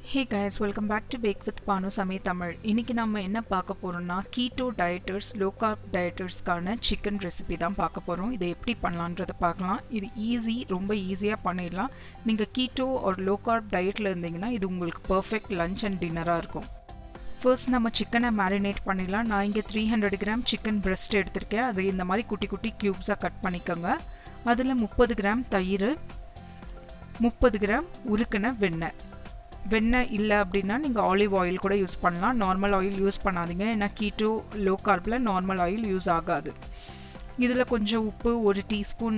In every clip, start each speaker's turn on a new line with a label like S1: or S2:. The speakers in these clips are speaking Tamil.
S1: Hey guys, welcome back to Bake with Banu Samee Tamil. இன்னைக்கு நாம என்ன பார்க்க போறோம்னா keto dieters, low carb dieters கான chicken recipe தான் பார்க்க போறோம். இதை எப்படி பண்ணலாம்ன்றத பார்க்கலாம். இது ரொம்ப ஈஸியா பண்ணிடலாம். நீங்க keto or low carb dietல இருந்தீங்கன்னா இது உங்களுக்கு perfect lunch and dinner-ஆ இருக்கும். First நம்ம chicken-ஐ marinate பண்ணிடலாம். நான் இங்க 300 gram chicken breast எடுத்திருக்கேன். அதை இந்த மாதிரி குட்டி குட்டி cubes-ஆ கட் பண்ணிக்கோங்க. அதுல 30 gram தயிர், 30 gram உருக்குன வெண்ணெய் இல்லை அப்படின்னா நீங்கள் ஆலிவ் ஆயில் கூட யூஸ் பண்ணலாம். நார்மல் ஆயில் யூஸ் பண்ணாதீங்க, ஏன்னா கீட்டோ லோ கார்பில் நார்மல் ஆயில் யூஸ் ஆகாது. இதில் கொஞ்சம் உப்பு, ஒரு teaspoon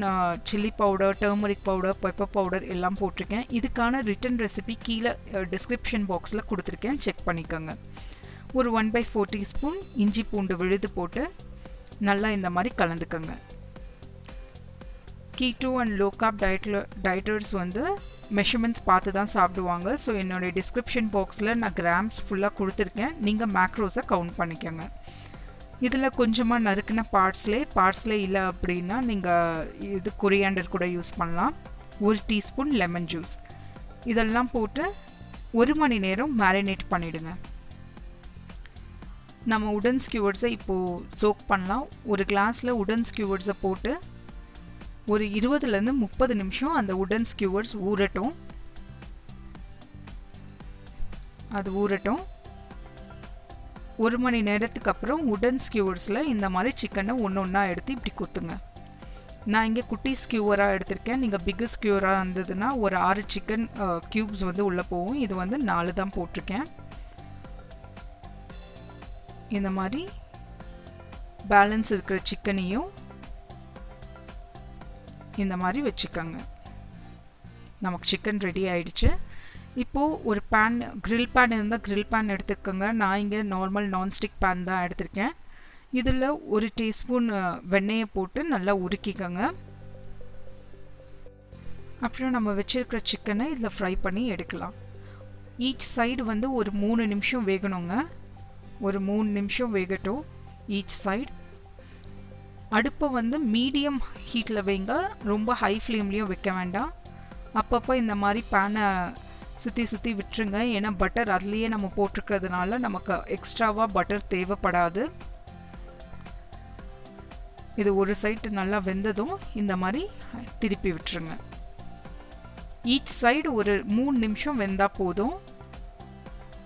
S1: chilli powder, turmeric powder, pepper powder எல்லாம் போட்டிருக்கேன். இதுக்கான ரிட்டன் ரெசிபி கீழே டிஸ்கிரிப்ஷன் பாக்ஸில் கொடுத்துருக்கேன், செக் பண்ணிக்கோங்க. ஒரு 1/4 டீஸ்பூன் இஞ்சி பூண்டு விழுது போட்டு நல்லா இந்த மாதிரி கலந்துக்கோங்க. கீட்டோ அண்ட் லோ கார்ப் டயட்டர்ஸ் வந்து மெஷர்மெண்ட்ஸ் பார்த்து தான் சாப்பிடுவாங்க. ஸோ என்னோடய டிஸ்கிரிப்ஷன் பாக்ஸில் நான் கிராம்ஸ் ஃபுல்லாக கொடுத்துருக்கேன், நீங்கள் மேக்ரோஸை கவுண்ட் பண்ணிக்கோங்க. இதில் கொஞ்சமாக நறுக்கின பார்ஸ்லே இல்லை அப்படின்னா நீங்கள் இது கொரியாண்டர் கூட யூஸ் பண்ணலாம். ஒரு டீஸ்பூன் லெமன் ஜூஸ் இதெல்லாம் போட்டு 1 மணி நேரம் மேரினேட் பண்ணிவிடுங்க. நம்ம உடன் ஸ்கியூவர்ஸை இப்போது சோக் பண்ணலாம். ஒரு கிளாஸில் உடன் ஸ்கியூவர்ஸை போட்டு ஒரு 20லேருந்து 30 நிமிஷம் அந்த உடன் ஸ்கியூவர்ஸ் ஊறட்டும். அது ஊறட்டும். 1 மணி நேரத்துக்கு அப்புறம் உடன் ஸ்கியூவர்ஸில் இந்த மாதிரி சிக்கனை ஒன்றா எடுத்து இப்படி குத்துங்க. நான் இங்கே குட்டி ஸ்கியூவராக எடுத்திருக்கேன். நீங்கள் பிக்கு ஸ்கியூவராக இருந்ததுன்னா ஒரு 6 சிக்கன் க்யூப்ஸ் வந்து உள்ளே போகும். இது வந்து 4 தான் போட்டிருக்கேன். இந்த மாதிரி பேலன்ஸ் இருக்கிற சிக்கனையும் இந்த மாதிரி வச்சுக்கோங்க. நமக்கு சிக்கன் ரெடி ஆயிடுச்சு. இப்போது ஒரு கிரில் பேன் இருந்தால் கிரில் பேன் எடுத்துக்கோங்க. நான் இங்கே நார்மல் நான்ஸ்டிக் பேன் தான் எடுத்திருக்கேன். இதில் ஒரு டீஸ்பூன் வெண்ணெயை போட்டு நல்லா உருக்கிக்கோங்க. அப்புறம் நம்ம வச்சுருக்கிற சிக்கனை இதில் ஃப்ரை பண்ணி எடுக்கலாம். ஈச் சைடு வந்து ஒரு 3 நிமிஷம் வேகணுங்க. ஒரு 3 நிமிஷம் வேகட்டும் ஈச் சைடு. அடுப்பை வந்து மீடியம் ஹீட்டில் வைங்க, ரொம்ப ஹை ஃப்ளேம்லேயும் வைக்க வேண்டாம். அப்பப்போ இந்த மாதிரி பேனை சுற்றி விட்டுருங்க, ஏன்னா பட்டர் அதுலேயே நம்ம போட்டிருக்கிறதுனால நமக்கு எக்ஸ்ட்ராவாக பட்டர் தேவைப்படாது. இது ஒரு சைடு நல்லா வெந்ததும் இந்த மாதிரி திருப்பி விட்டுருங்க. ஈச் சைடு ஒரு 3 நிமிஷம் வெந்தால் போதும்.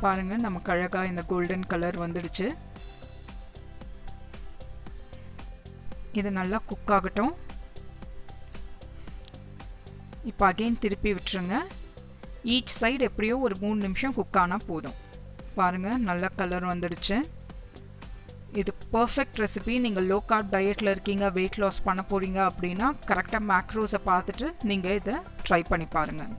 S1: பாருங்கள், நமக்கு அழகாக இந்த கோல்டன் கலர் வந்துடுச்சு. இது நல்லா குக் ஆகட்டும். இப்போ அகெயின் திருப்பி விட்டுருங்க. ஈச் சைடு எப்படியோ ஒரு 3 நிமிஷம் குக் ஆனால் போதும். பாருங்கள், நல்ல கலர் வந்துடுச்சு. இது பர்ஃபெக்ட் ரெசிபி. நீங்கள் லோ கார்ப் டயட்டில் இருக்கீங்க, வெயிட் லாஸ் பண்ண போகிறீங்க அப்படின்னா கரெக்டாக மேக்ரோஸை பார்த்துட்டு நீங்கள் இதை ட்ரை பண்ணி பாருங்கள்.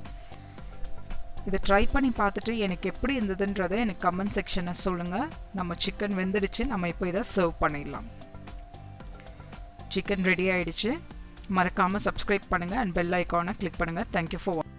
S1: இதை ட்ரை பண்ணி பார்த்துட்டு எனக்கு எப்படி இருந்ததுன்றதை எனக்கு கமெண்ட் செக்ஷனை சொல்லுங்கள். நம்ம சிக்கன் வெந்துடுச்சு. நம்ம இப்போ இதை சர்வ் பண்ணிடலாம். சிக்கன் ரெடி ஆயிடுச்சு. மறக்காமல் சப்ஸ்கிரைப் பண்ணுங்கள் அண்ட் பெல் ஐக்கானை கிளிக் பண்ணுங்கள். தேங்க்யூ ஃபார் வாட்சிங்.